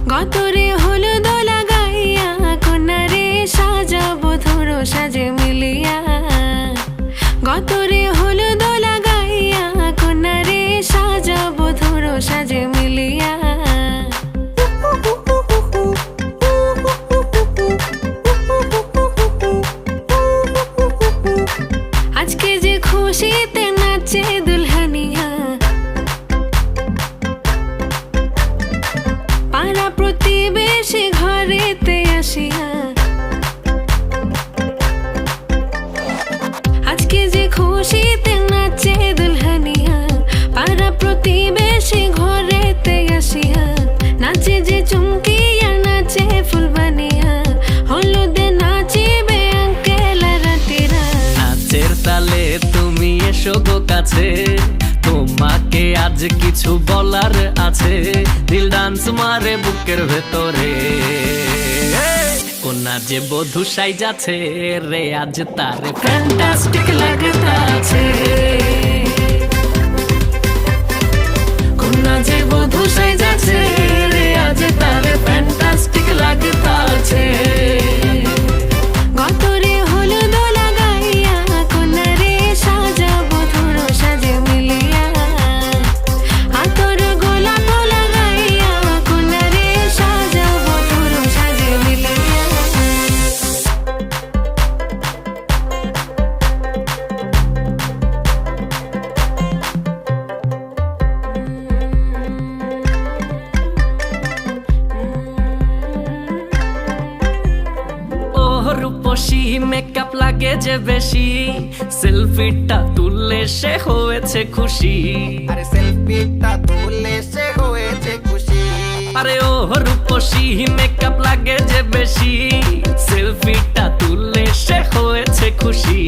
গতরে হলুদ লাগাইয়া কন্যারে সাজাবো ধরো সাজে মিলিয়া। গতরে হলুদ লাগাইয়া কন্যারে সাজাবো ধরো সাজে মিলিয়া। আজকে যে খুশিতে নাচে দুলহানিয়া, পাড়া প্রতিবেশী ঘরেতে আসিয়া। আজকে যে খুশিতে নাচে দুলহানিয়া, পাড়া প্রতিবেশী ঘরেতে আসিয়া। নাচে যে চুমকিয়া নাচে ফুলবানিয়া, হলুদে নাচিবে আঙ্কেল রাতিরা। নাচের তালে তুমি এসো গো কাছে, তোমাকে আজ কিছু বলার আছে। দিল ডান্স মারে বুকের ভেতরে, কোনা যে বধূ সাইজাছে রে আজ তারে ফ্যান্টাস্টিক লাগতাছে। কোনা যে বধূ সাইজাছে রে আজ তারে ফ্যান্টাস্টিক লাগতাছে। গতরে হলুদ লাগাইয়া কন্যারে সাজাবো ধরো সাজে মিলিয়া। আতর গোলাপ লাগাইয়া কন্যারে সাজাবো ধরো সাজে মিলিয়া। রূপসী মেকআপ লাগে যে বেশি, সেলফিটা তুললে সে হয়েছে খুশি। আরে সেলফিটা তুললে সে হয়েছে খুশি। আরে ও রূপসী মেকআপ লাগে যে বেশি, সেলফিটা তুললে সে হয়েছে খুশি।